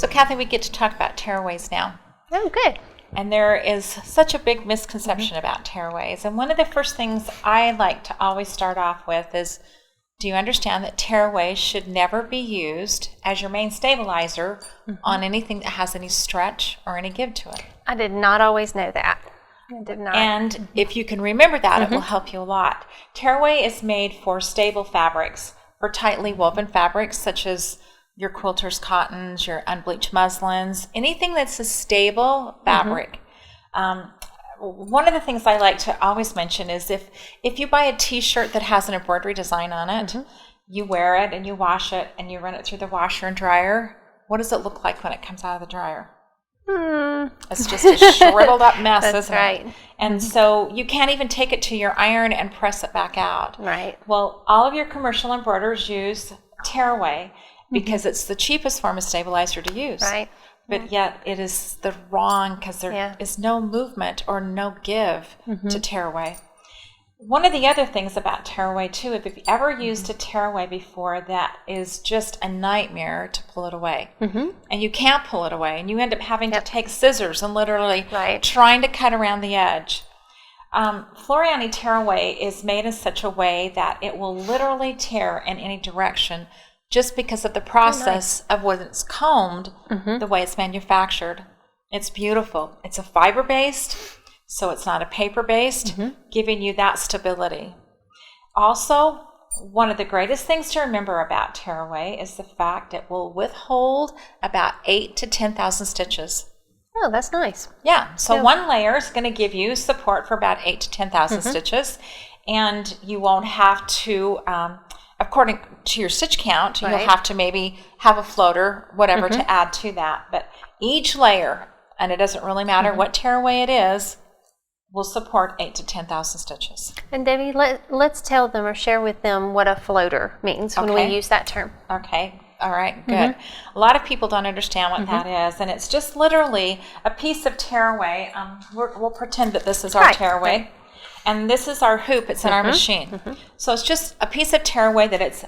So Kathy, we get to talk about tearaways now. Oh, good. And there is such a big misconception about tearaways. And one of the first things I like to always start off with is, do you understand that tearaways should never be used as your main stabilizer on anything that has any stretch or any give to it? I did not always know that. I did not. And if you can remember that, it will help you a lot. Tearaway is made for stable fabrics, for tightly woven fabrics such as your quilters cottons, your unbleached muslins, anything that's a stable fabric. One of the things I like to always mention is if you buy a t-shirt that has an embroidery design on it, you wear it and you wash it and you run it through the washer and dryer, what does it look like when it comes out of the dryer? It's just a shriveled up mess, isn't it? And so you can't even take it to your iron and press it back out. Right. Well, all of your commercial embroiders use tearaway because it's the cheapest form of stabilizer to use. Right. But yet it is the wrong, because there is no movement or no give to tearaway. One of the other things about tearaway too, if you've ever used a tearaway before, that is just a nightmare to pull it away. And you can't pull it away, and you end up having to take scissors and literally trying to cut around the edge. Floriani tearaway is made in such a way that it will literally tear in any direction, just because of the process of when it's combed, the way it's manufactured. It's beautiful. It's a fiber-based, so it's not a paper-based, giving you that stability. Also, one of the greatest things to remember about tearaway is the fact it will withhold about 8,000 to 10,000 stitches. Oh, that's nice. Yeah, so one layer is going to give you support for about 8,000 to 10,000 stitches, and you won't have to... according to your stitch count, you'll have to maybe have a floater, whatever, to add to that. But each layer, and it doesn't really matter what tearaway it is, will support 8,000 to 10,000 stitches. And Debbie, let's tell them or share with them what a floater means when we use that term. Okay. All right, good. A lot of people don't understand what that is, and it's just literally a piece of tearaway. We'll pretend that this is our tearaway. And this is our hoop. It's in our machine. So it's just a piece of tearaway that it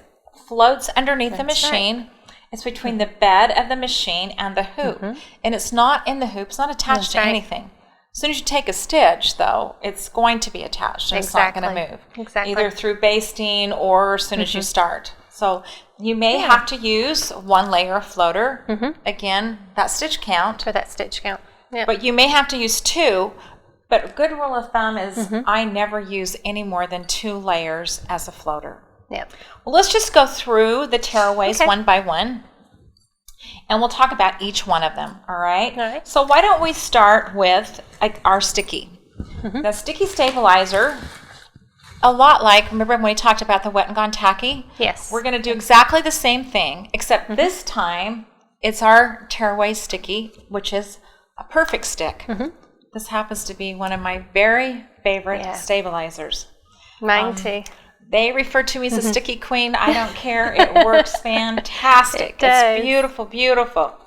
floats underneath the machine. It's between the bed of the machine and the hoop. And it's not in the hoop. It's not attached to anything. As soon as you take a stitch, though, it's going to be attached. And it's not going to move. Either through basting or as soon as you start. So you may have to use one layer of floater. Again, that stitch count. For that stitch count. But you may have to use two. But a good rule of thumb is I never use any more than 2 layers as a floater. Well, let's just go through the tearaways one by one, and we'll talk about each one of them, all right? So why don't we start with our sticky. The sticky stabilizer, a lot like, remember when we talked about the Wet and Gone Tacky? Yes. We're going to do exactly the same thing, except this time it's our tearaway sticky, which is a perfect stick. This happens to be one of my very favorite stabilizers. Mine too. They refer to me as a sticky queen. I don't care. It works fantastic. It's beautiful, beautiful.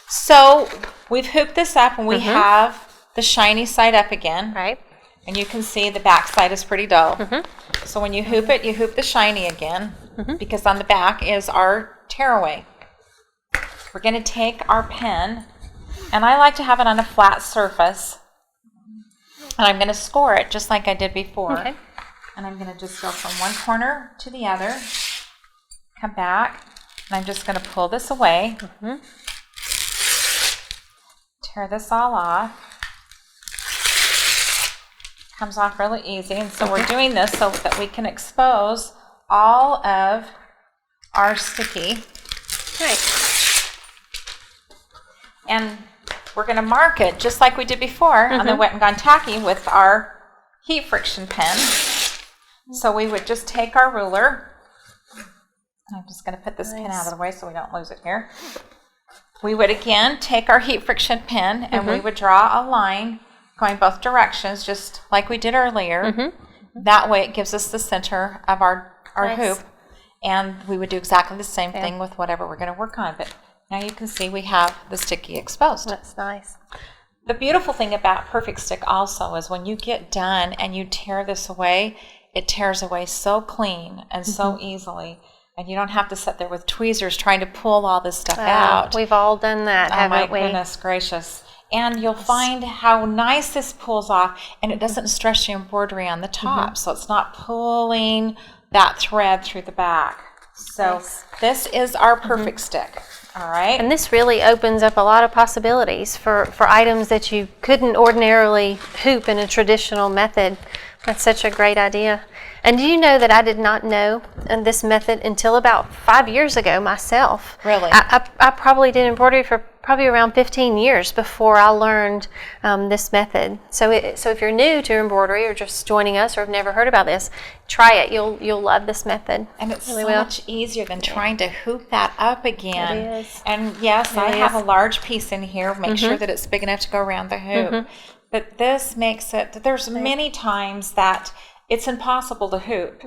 So we've hooped this up, and we have the shiny side up again. And you can see the back side is pretty dull. So when you hoop it, you hoop the shiny again, because on the back is our tearaway. We're going to take our pen, and I like to have it on a flat surface. And I'm going to score it just like I did before. And I'm going to just go from one corner to the other, come back, and I'm just going to pull this away, tear this all off. Comes off really easy, and so we're doing this so that we can expose all of our sticky. And we're going to mark it just like we did before on the Wet and Gone Tacky with our heat friction pen. So we would just take our ruler. I'm just going to put this pen out of the way so we don't lose it here. We would again take our heat friction pen, and we would draw a line going both directions just like we did earlier. That way it gives us the center of our hoop. And we would do exactly the same thing with whatever we're going to work on. But now you can see we have the sticky exposed. That's nice. The beautiful thing about Perfect Stick also is when you get done and you tear this away, it tears away so clean and so easily. And you don't have to sit there with tweezers trying to pull all this stuff out. We've all done that, haven't we? Oh, my goodness gracious. And you'll find how nice this pulls off, and it doesn't stress the embroidery on the top, so it's not pulling that thread through the back. So this is our perfect stick, all right? And this really opens up a lot of possibilities for items that you couldn't ordinarily hoop in a traditional method. That's such a great idea. And do you know that I did not know this method until about 5 years ago myself? Really? I probably did embroidery for probably around 15 years before I learned this method. So if you're new to embroidery or just joining us or have never heard about this, try it. You'll love this method. And it's really so much easier than trying to hoop that up again. It is. And yes, I have a large piece in here. Make sure that it's big enough to go around the hoop. But this makes it, there's many times that it's impossible to hoop.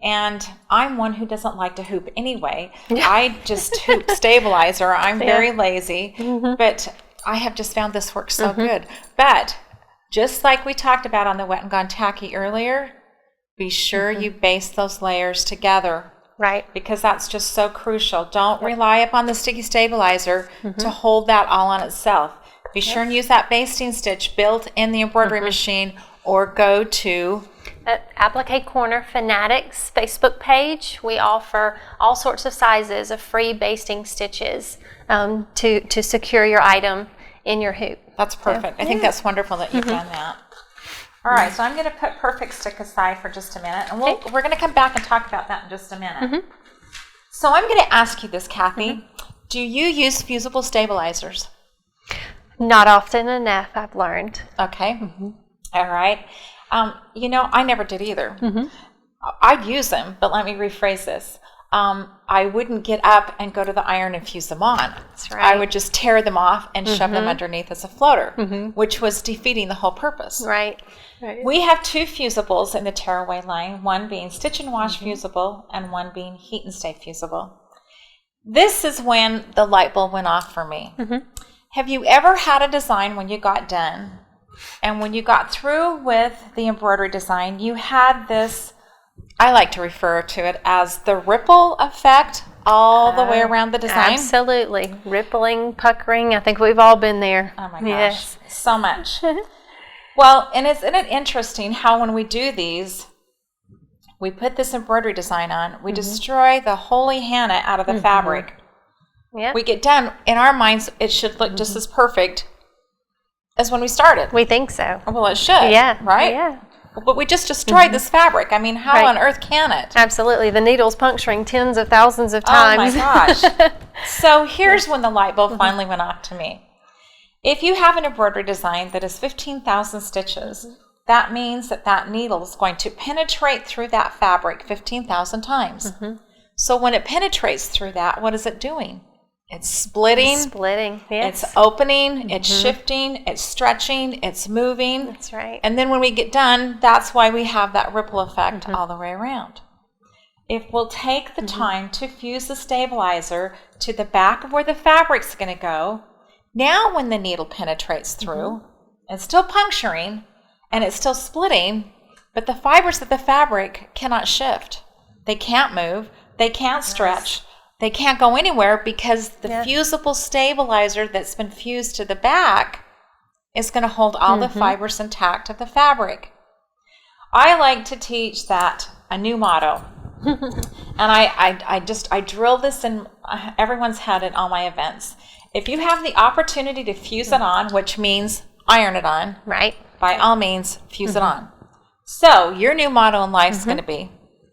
And I'm one who doesn't like to hoop anyway. I just hoop stabilizer. I'm very lazy. But I have just found this works so good. But just like we talked about on the Wet and Gone Tacky earlier, be sure you base those layers together. Right. Because that's just so crucial. Don't rely upon the sticky stabilizer to hold that all on itself. Be sure and use that basting stitch built in the embroidery machine, or go to Applique Corner Fanatics Facebook page. We offer all sorts of sizes of free basting stitches to secure your item in your hoop. That's perfect. I think that's wonderful that you've done that. All right, so I'm going to put perfect stick aside for just a minute, and we're going to come back and talk about that in just a minute. So I'm going to ask you this, Kathy. Do you use fusible stabilizers? Not often enough, I've learned. Okay. All right. You know, I never did either. I'd use them, but let me rephrase this. I wouldn't get up and go to the iron and fuse them on. That's right. I would just tear them off and shove them underneath as a floater, which was defeating the whole purpose. Right. We have two fusibles in the Tearaway line, one being stitch and wash fusible and one being heat and stay fusible. This is when the light bulb went off for me. Have you ever had a design when you got done, and when you got through with the embroidery design, you had this, I like to refer to it as the ripple effect all the way around the design? Absolutely. Rippling, puckering. I think we've all been there. Oh my gosh, so much. Well, and isn't it interesting how when we do these, we put this embroidery design on, we destroy the holy Hannah out of the fabric. We get done, in our minds, it should look just as perfect as when we started. We think so. Well, it should, right? Yeah. But we just destroyed this fabric. I mean, how on earth can it? Absolutely. The needle's puncturing tens of thousands of times. Oh, my gosh. So here's when the light bulb finally went off to me. If you have an embroidery design that is 15,000 stitches, that means that that needle is going to penetrate through that fabric 15,000 times. So when it penetrates through that, what is it doing? It's splitting. Yes. It's opening. It's shifting. It's stretching. It's moving. That's right. And then when we get done, that's why we have that ripple effect all the way around. If we'll take the time to fuse the stabilizer to the back of where the fabric's going to go, now when the needle penetrates through, it's still puncturing and it's still splitting, but the fibers of the fabric cannot shift. They can't move. They can't stretch. They can't go anywhere because the fusible stabilizer that's been fused to the back is going to hold all the fibers intact of the fabric. I like to teach that a new motto. And I drill this in everyone's head at all my events. If you have the opportunity to fuse it on, which means iron it on, by all means, fuse it on. So your new motto in life is going to be,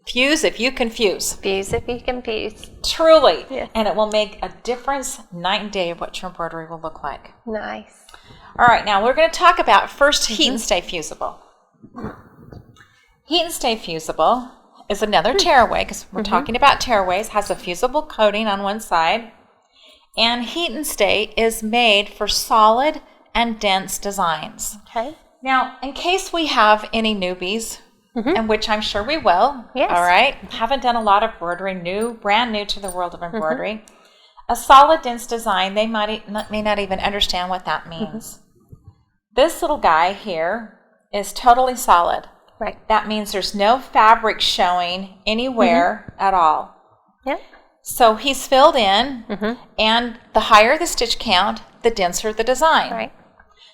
fuse if you can fuse. Fuse if you can fuse. Truly. Yeah. And it will make a difference night and day of what your embroidery will look like. Nice. All right, now we're going to talk about first heat and stay fusible. Heat and stay fusible is another tearaway, because we're talking about tearaways, has a fusible coating on one side. And heat and stay is made for solid and dense designs. Okay. Now, in case we have any newbies, and which I'm sure we will. Yes. All right. Haven't done a lot of embroidery, brand new to the world of embroidery. A solid, dense design, they may not even understand what that means. This little guy here is totally solid. Right. That means there's no fabric showing anywhere at all. Yep. So he's filled in, and the higher the stitch count, the denser the design. Right.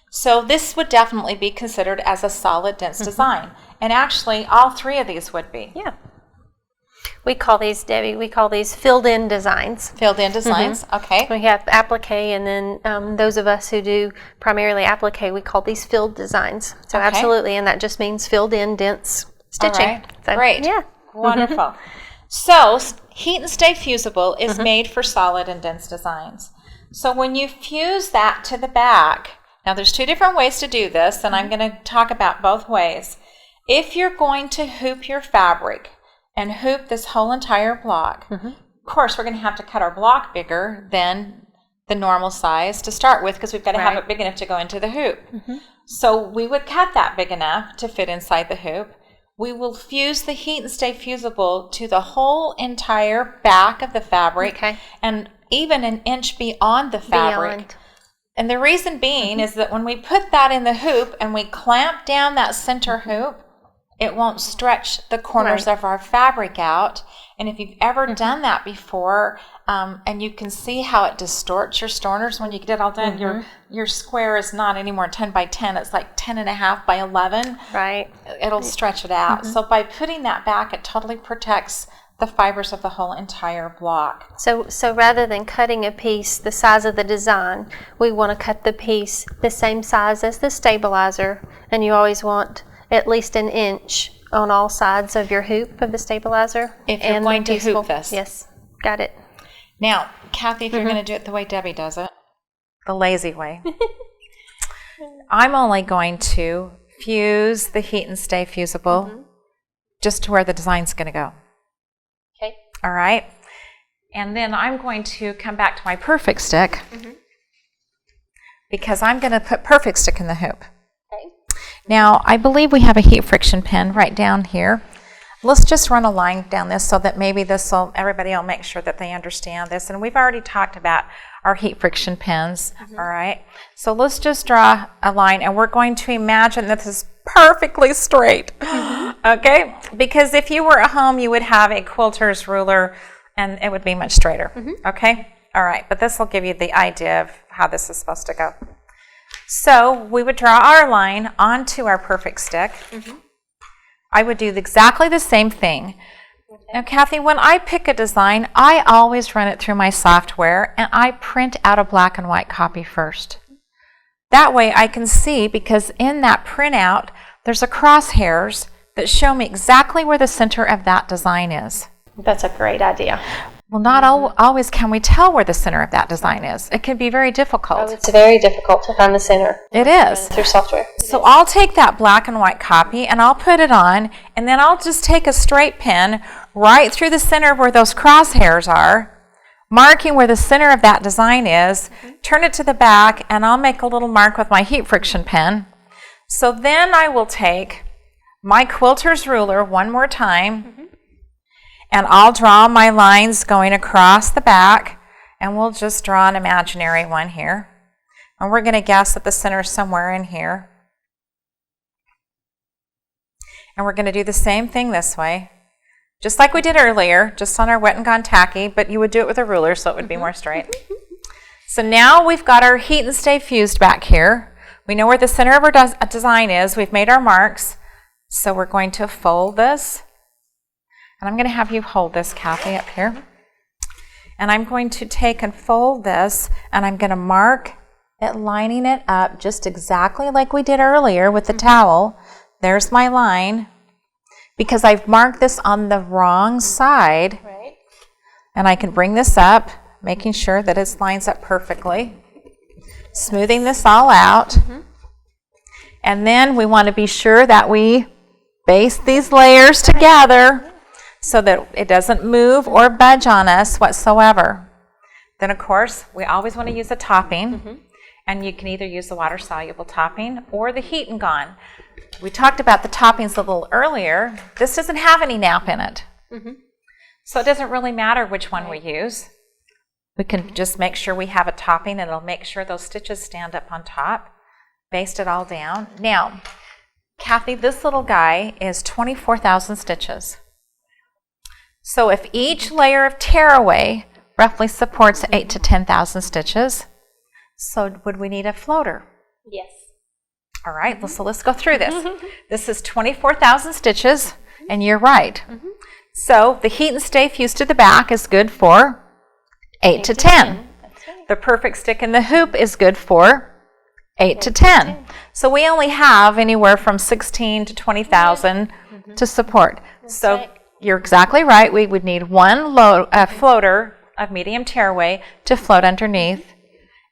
So this would definitely be considered as a solid, dense design. And actually, all three of these would be. Yeah. We call these, Debbie, filled-in designs. Filled-in designs, okay. We have applique, and then those of us who do primarily applique, we call these filled designs. So absolutely, and that just means filled-in, dense stitching. All right. So, great. Yeah. Wonderful. So Heat and Stay Fusible is made for solid and dense designs. So when you fuse that to the back, now there's two different ways to do this, and I'm going to talk about both ways. If you're going to hoop your fabric and hoop this whole entire block, of course we're going to have to cut our block bigger than the normal size to start with, because we've got to have it big enough to go into the hoop. So we would cut that big enough to fit inside the hoop. We will fuse the Heat and Stay Fusible to the whole entire back of the fabric, and even an inch beyond the fabric. And the reason being is that when we put that in the hoop and we clamp down that center hoop, it won't stretch the corners of our fabric out. And if you've ever done that before, and you can see how it distorts your stoners when you get it all done, your square is not anymore 10 by 10, it's like 10.5 by 11. Right. It'll stretch it out. So by putting that back, it totally protects the fibers of the whole entire block. So rather than cutting a piece the size of the design, we want to cut the piece the same size as the stabilizer, and you always want at least an inch on all sides of your hoop of the stabilizer. If you're going to hoop this. Yes, got it. Now, Kathy, if you're going to do it the way Debbie does it, the lazy way, I'm only going to fuse the Heat and Stay Fusible just to where the design's going to go. Okay. All right. And then I'm going to come back to my Perfect Stick because I'm going to put Perfect Stick in the hoop. Okay. Now, I believe we have a heat friction pin right down here. Let's just run a line down this so that maybe everybody will make sure that they understand this. And we've already talked about our heat friction pins, all right? So let's just draw a line, and we're going to imagine that this is perfectly straight, okay? Because if you were at home, you would have a quilter's ruler, and it would be much straighter, okay? All right, but this will give you the idea of how this is supposed to go. So we would draw our line onto our Perfect Stick. I would do exactly the same thing. Now, Kathy, when I pick a design, I always run it through my software, and I print out a black and white copy first. That way I can see, because in that printout, there's a crosshairs that show me exactly where the center of that design is. That's a great idea. Well, not always can we tell where the center of that design is. It can be very difficult. Oh, it's very difficult to find the center. It is. Through software. So I'll take that black and white copy and I'll put it on, and then I'll just take a straight pin right through the center where those crosshairs are, marking where the center of that design is, turn it to the back, and I'll make a little mark with my heat friction pen. So then I will take my quilter's ruler one more time, and I'll draw my lines going across the back, and we'll just draw an imaginary one here. And we're going to guess that the center is somewhere in here. And we're going to do the same thing this way, just like we did earlier, just on our wet and gone tacky, but you would do it with a ruler so it would be more straight. So now we've got our Heat and Stay fused back here. We know where the center of our design is. We've made our marks. So we're going to fold this. And I'm going to have you hold this, Kathy, up here. And I'm going to take and fold this, and I'm going to mark it, lining it up just exactly like we did earlier with the towel. There's my line, because I've marked this on the wrong side. Right. And I can bring this up, making sure that it lines up perfectly. Smoothing this all out. And then we want to be sure that we base these layers together so that it doesn't move or budge on us whatsoever. Then, of course, we always want to use a topping, and you can either use the water-soluble topping or the Heat and Gone. We talked about the toppings a little earlier. This doesn't have any nap in it, so it doesn't really matter which one we use. We can just make sure we have a topping, and it'll make sure those stitches stand up on top. Baste it all down. Now, Kathy, this little guy is 24,000 stitches. So if each layer of tearaway roughly supports 8,000 to 10,000 stitches, so would we need a floater? Yes. All right, so let's go through this. This is 24,000 stitches, and you're right. So the heat and stay fused to the back is good for 8 to 10. That's right. The perfect stick in the hoop is good for 8 to 10. So we only have anywhere from 16 to 20,000 to support. So you're exactly right. We would need one floater of medium tearaway to float underneath,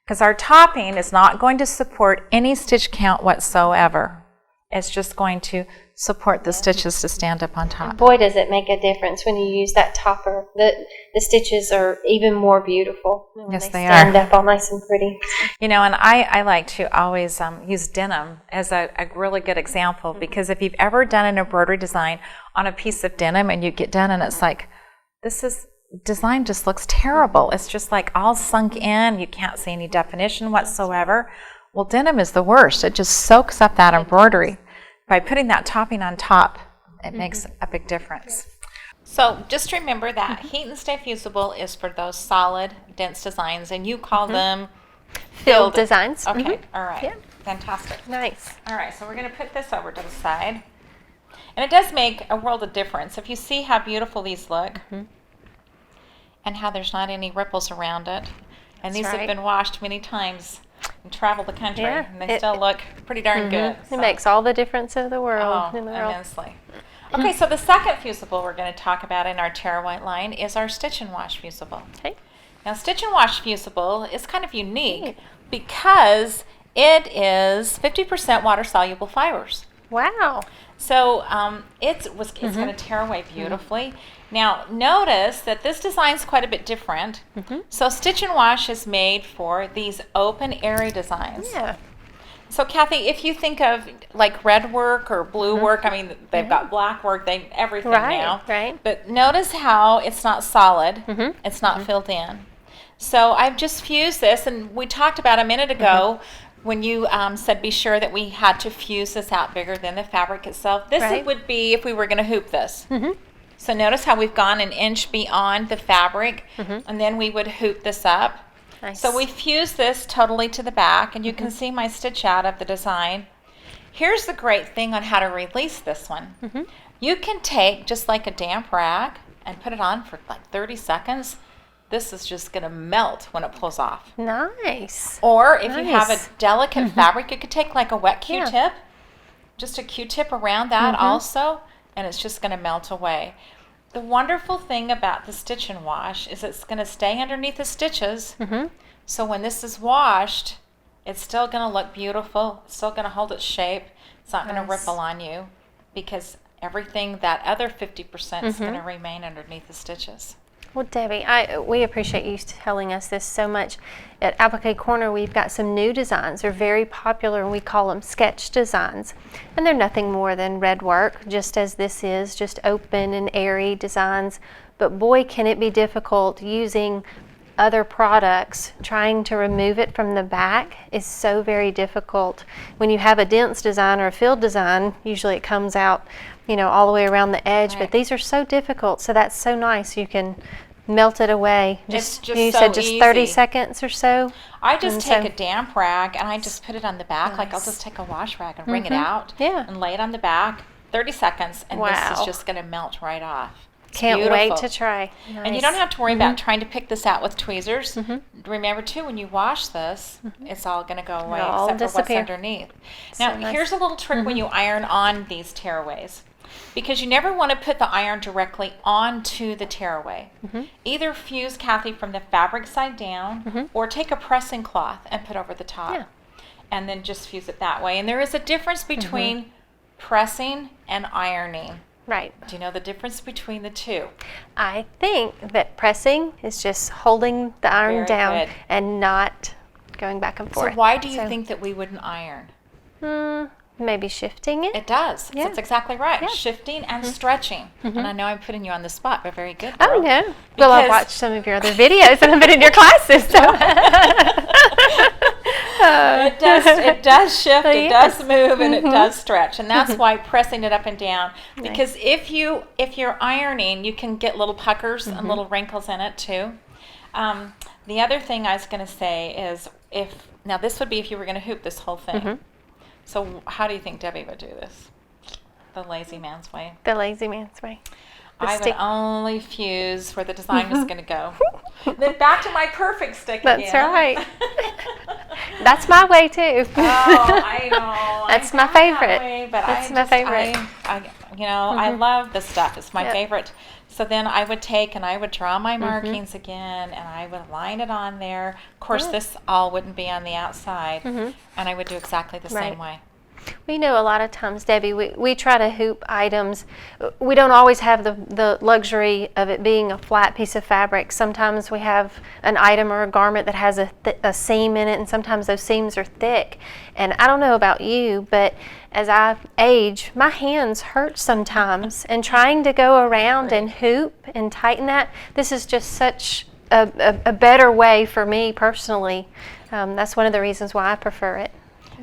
because our topping is not going to support any stitch count whatsoever. It's just going to support the stitches to stand up on top. Boy, does it make a difference when you use that topper. The stitches are even more beautiful. Yes, they stand are. up all nice and pretty. You know, and I like to always use denim as a really good example, because if you've ever done an embroidery design on a piece of denim and you get done and it's like, design just looks terrible. It's just like all sunk in. You can't see any definition whatsoever. Well, denim is the worst. It just soaks up that embroidery. By putting that topping on top, it makes a big difference. So just remember that heat and stay fusible is for those solid, dense designs, and you call them Filled designs. Okay, all right. Yeah. Fantastic. Nice. All right, so we're going to put this over to the side. And it does make a world of difference. If you see how beautiful these look, and how there's not any ripples around it. And these have been washed many times and traveled the country, and they still look pretty darn good. So. It makes all the difference in the world. Immensely. Okay, so the second fusible we're going to talk about in our Tearaway line is our Stitch and Wash fusible. Okay. Now, Stitch and Wash fusible is kind of unique because it is 50% water-soluble fibers. Wow. So it's going to tear away beautifully. Now, notice that this design is quite a bit different. So Stitch and Wash is made for these open, airy designs. Yeah. So, Kathy, if you think of like red work or blue work, I mean, they've got black work, everything now. Right. But notice how it's not solid. It's not filled in. So I've just fused this, and we talked about a minute ago when you said be sure that we had to fuse this out bigger than the fabric itself. This would be if we were going to hoop this. So notice how we've gone an inch beyond the fabric, and then we would hoop this up. Nice. So we fuse this totally to the back, and you can see my stitch out of the design. Here's the great thing on how to release this one. You can take just like a damp rag and put it on for like 30 seconds. This is just going to melt when it pulls off. Nice. Or if you have a delicate fabric, you could take like a wet Q-tip, just a Q-tip around that also, and it's just going to melt away. The wonderful thing about the Stitch and Wash is it's going to stay underneath the stitches, so when this is washed, it's still going to look beautiful. It's still going to hold its shape. It's not going to ripple on you, because everything, that other 50% is going to remain underneath the stitches. Well, Debbie, we appreciate you telling us this so much. At Applique Corner, we've got some new designs. They're very popular, and we call them sketch designs. And they're nothing more than red work, just as this is, just open and airy designs. But boy, can it be difficult using other products. Trying to remove it from the back is so very difficult. When you have a dense design or a filled design, usually it comes out, all the way around the edge. But these are so difficult, so that's so nice. You can melt it away. You said just easy. 30 seconds or so. I just take a damp rag and I just put it on the back. Like I'll just take a wash rag and wring it out and lay it on the back, 30 seconds, and this is just going to melt right off. It's Can't wait to try. Nice. And you don't have to worry about trying to pick this out with tweezers. Remember too, when you wash this, it's all going to go away except for what's underneath. Now, here's a little trick when you iron on these tearaways. Because you never want to put the iron directly onto the tearaway. Either fuse, Kathy, from the fabric side down, or take a pressing cloth and put over the top. And then just fuse it that way. And there is a difference between pressing and ironing. Right. Do you know the difference between the two? I think that pressing is just holding the iron down and not going back and forth. So why do you think that we wouldn't iron? Maybe shifting it? It does. Yeah. That's exactly right. Yeah. Shifting and stretching. And I know I'm putting you on the spot, but very good. Oh, no. Well, I've watched some of your other videos and I've been in your classes. So. It does shift, it does move, and it does stretch, and that's why pressing it up and down. Because if you're ironing, you can get little puckers and little wrinkles in it too. The other thing I was going to say is now this would be if you were going to hoop this whole thing. So how do you think Debbie would do this? The lazy man's way. The lazy man's way. I would only fuse where the design was going to go. Then back to my perfect stick again. That's right. That's my way too. Oh, I know. That's my favorite. That's my favorite. I love this stuff. It's my favorite. So then I would take and I would draw my markings again, and I would line it on there. Of course, this all wouldn't be on the outside, and I would do exactly the same way. We know a lot of times, Debbie, we try to hoop items. We don't always have the luxury of it being a flat piece of fabric. Sometimes we have an item or a garment that has a seam in it, and sometimes those seams are thick. And I don't know about you, but as I age, my hands hurt sometimes. And trying to go around and hoop and tighten that, this is just such a better way for me personally. That's one of the reasons why I prefer it.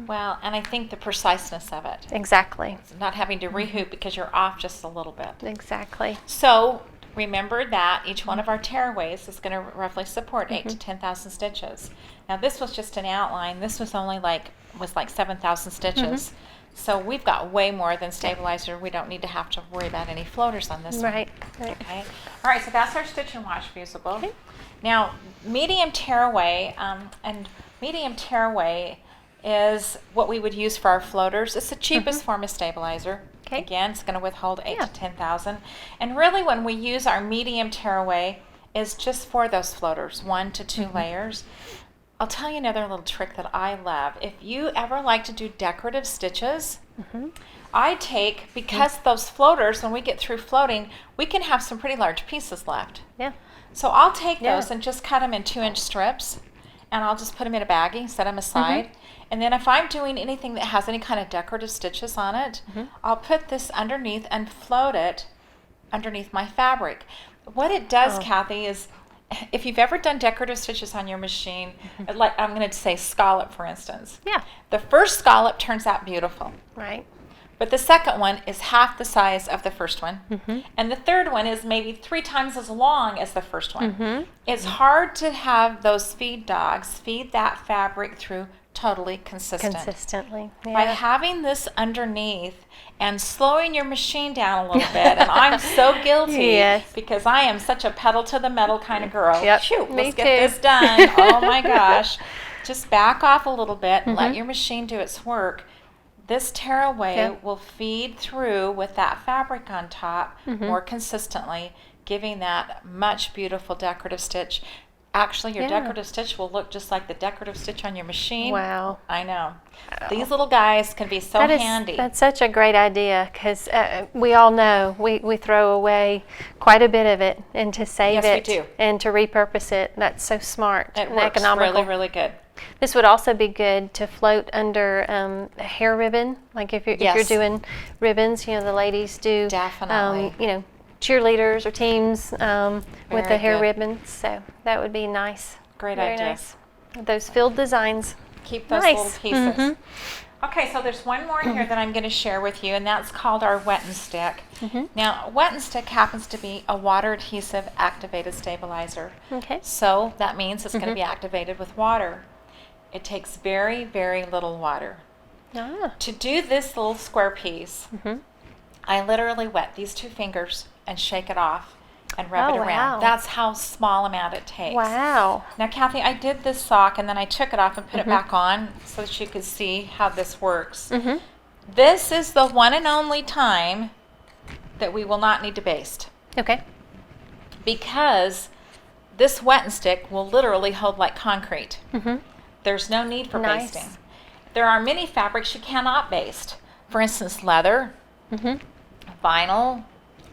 Well, and I think the preciseness of it. Exactly. Not having to rehoop because you're off just a little bit. Exactly. So remember that each one of our tearaways is going to roughly support 8,000 to 10,000 stitches. Now this was just an outline. This was only like 7,000 stitches. So we've got way more than stabilizer. We don't need to have to worry about any floaters on this one. Right. Okay. All right, so that's our stitch and wash fusible. Okay. Now medium tearaway, and medium tearaway is what we would use for our floaters. It's the cheapest form of stabilizer. Okay. Again, it's going to withhold 8,000 to 10,000. And really when we use our medium tearaway is just for those floaters, 1 to 2 layers. I'll tell you another little trick that I love. If you ever like to do decorative stitches, I take, because those floaters, when we get through floating, we can have some pretty large pieces left. Yeah. So I'll take those and just cut them in 2-inch strips, and I'll just put them in a baggie, set them aside. And then if I'm doing anything that has any kind of decorative stitches on it, I'll put this underneath and float it underneath my fabric. What it does, Kathy, is if you've ever done decorative stitches on your machine, like I'm going to say scallop, for instance. Yeah. The first scallop turns out beautiful. Right. But the second one is half the size of the first one. And the third one is maybe 3 times as long as the first one. It's hard to have those feed dogs feed that fabric through totally consistently. By having this underneath and slowing your machine down a little bit, and I'm so guilty because I am such a pedal to the metal kind of girl. Shoot, let's get this done. Oh my gosh. Just back off a little bit and let your machine do its work. This tearaway will feed through with that fabric on top more consistently, giving that much beautiful decorative stitch. Actually, your decorative stitch will look just like the decorative stitch on your machine. Wow. I know. These little guys can be so handy. That's such a great idea, because we all know we throw away quite a bit of it, and to save it and to repurpose it, that's so smart and economical. Really, really good. This would also be good to float under a hair ribbon, like if you're doing ribbons, the ladies do. Definitely. Cheerleaders or teams with the hair ribbons, so that would be nice. Great idea. Nice. Those filled designs. Keep those little pieces. Okay, so there's one more here that I'm going to share with you, and that's called our wet and stick. Now, wet and stick happens to be a water adhesive activated stabilizer. Okay. So that means it's going to be activated with water. It takes very, very little water. To do this little square piece, I literally wet these 2 fingers and shake it off and rub it around. That's how small amount it takes. Wow. Now, Kathy, I did this sock and then I took it off and put it back on so that you could see how this works. This is the one and only time that we will not need to baste. Okay. Because this wet and stick will literally hold like concrete. There's no need for basting. There are many fabrics you cannot baste. For instance, leather, vinyl,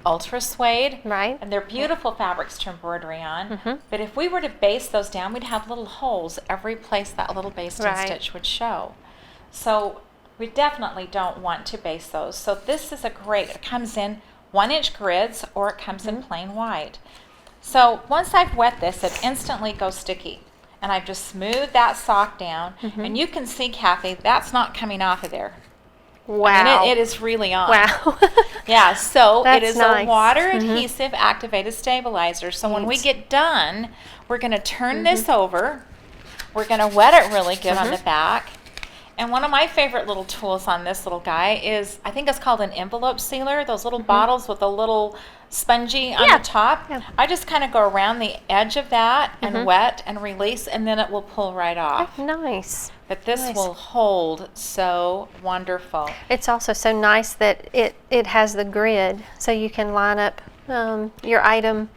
ultra suede, and they're beautiful fabrics to embroidery on. But if we were to baste those down, we'd have little holes every place that little basting stitch would show. So we definitely don't want to baste those. So this is it comes in 1-inch grids, or it comes in plain white. So once I've wet this, it instantly goes sticky. and I've just smoothed that sock down. And you can see, Kathy, that's not coming off of there. Wow. I mean, it is really on. Wow. Yeah, so it is nice. a water adhesive activated stabilizer. So when we get done, we're going to turn this over. We're going to wet it really good on the back. And one of my favorite little tools on this little guy is, I think it's called an envelope sealer, those little bottles with a little spongy on the top. Yeah. I just kind of go around the edge of that and wet and release, and then it will pull right off. Nice. But this will hold so wonderful. It's also so nice that it has the grid, so you can line up your item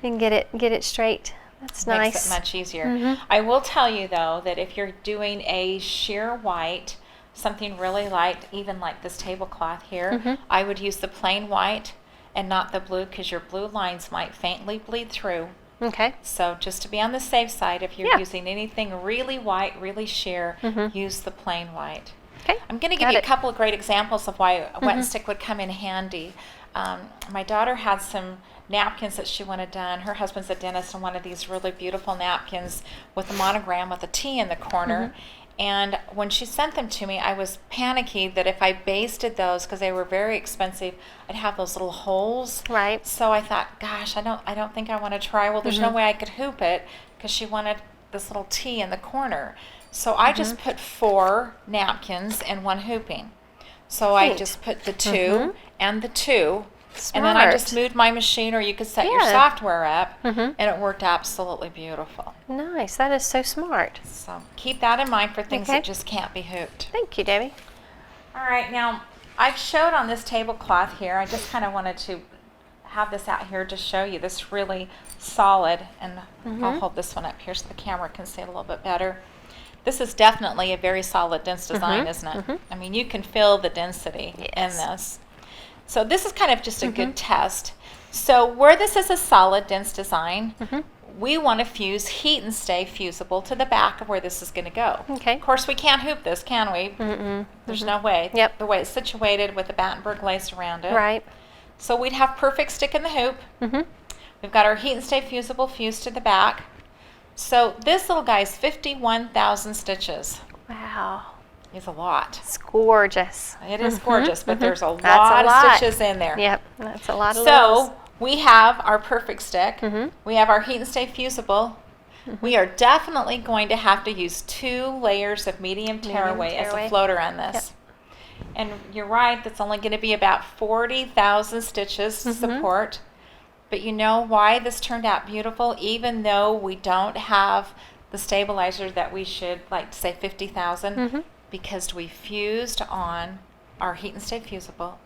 and get it straight. That's nice. Makes it much easier. I will tell you, though, that if you're doing a sheer white, something really light, even like this tablecloth here, I would use the plain white and not the blue, because your blue lines might faintly bleed through. Okay. So just to be on the safe side, if you're using anything really white, really sheer, use the plain white. Okay. I'm going to give you a couple of great examples of why a wet and stick would come in handy. My daughter had some napkins that she wanted done. Her husband's a dentist and wanted these really beautiful napkins with a monogram with a T in the corner. And when she sent them to me, I was panicky that if I basted those, because they were very expensive, I'd have those little holes. Right. So I thought, gosh, I don't think I want to try. Well, there's no way I could hoop it, because she wanted this little T in the corner. So I just put 4 napkins and 1 hooping. So I just put the 2 and the 2. Smart. And then I just moved my machine, or you could set your software up, and it worked absolutely beautiful. Nice. That is so smart. So keep that in mind for things that just can't be hooped. Thank you, Debbie. All right, now I've showed on this tablecloth here, I just kind of wanted to have this out here to show you this really solid, and I'll hold this one up here so the camera can see it a little bit better. This is definitely a very solid dense design, isn't it? I mean, you can feel the density in this. So this is kind of just a good test. So where this is a solid dense design, we want to fuse heat and stay fusible to the back of where this is going to go. Okay. Of course, we can't hoop this, can we? There's no way. Yep. The way it's situated with the Battenberg lace around it. Right. So we'd have perfect stick in the hoop. We've got our heat and stay fusible fused to the back. So this little guy is 51,000 stitches. Wow. It's a lot. It's gorgeous. It is gorgeous, but there's a lot of stitches in there. Yep, that's a lot of So we have our perfect stick. We have our heat and stay fusible. We are definitely going to have to use 2 layers of medium tearaway as a floater on this. And you're right, that's only going to be about 40,000 stitches to support. But you know why this turned out beautiful, even though we don't have the stabilizer that we should, like, say 50,000? Because we fused on our heat and stay fusible,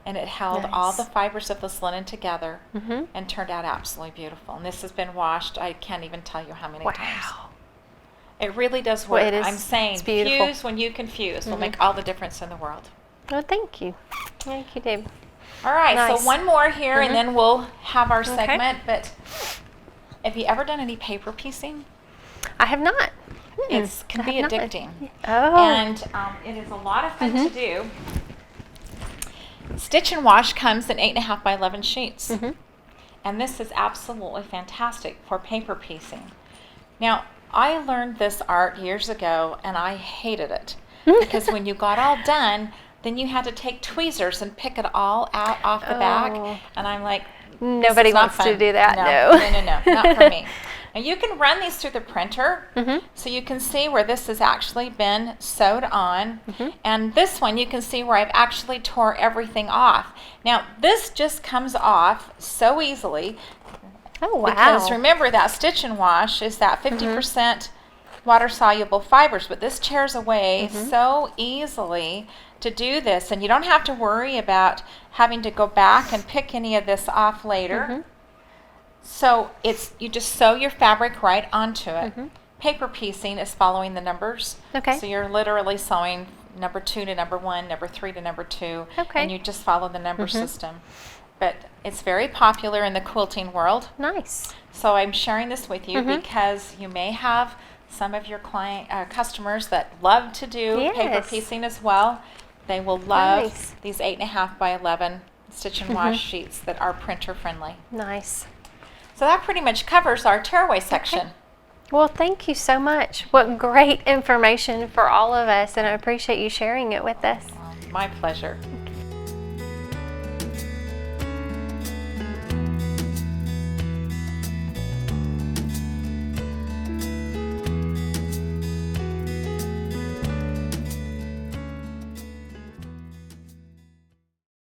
and it held all the fibers of this linen together and turned out absolutely beautiful. And this has been washed, I can't even tell you how many times. It really does work. Well, it is. I'm saying fuse when you can fuse will make all the difference in the world. Oh, thank you. Thank you, Deb. All right, Nice. so one more here, and then we'll have our segment. But have you ever done any paper piecing? I have not. It can be addicting. And it is a lot of fun to do. Stitch and Wash comes in 8.5 by 11 sheets. And this is absolutely fantastic for paper piecing. Now, I learned this art years ago, and I hated it. Because when you got all done, then you had to take tweezers and pick it all out off the back. And I'm like, nobody wants to do that. No, not for me. And you can run these through the printer, so you can see where this has actually been sewed on. And this one, you can see where I've actually tore everything off. Now, this just comes off so easily. Oh, wow. Because remember, that Stitch and Wash is that 50% water-soluble fibers, but this tears away so easily to do this. And you don't have to worry about having to go back and pick any of this off later. So you just sew your fabric right onto it. Paper piecing is following the numbers. Okay. So you're literally sewing number 2 to number 1, number 3 to number 2, and you just follow the number system. But it's very popular in the quilting world. Nice. So I'm sharing this with you because you may have some of your customers that love to do paper piecing as well. They will love these 8.5 by 11 Stitch and Wash sheets that are printer friendly. Nice. So that pretty much covers our tearaway section. Well, thank you so much. What great information for all of us, and I appreciate you sharing it with us. My pleasure.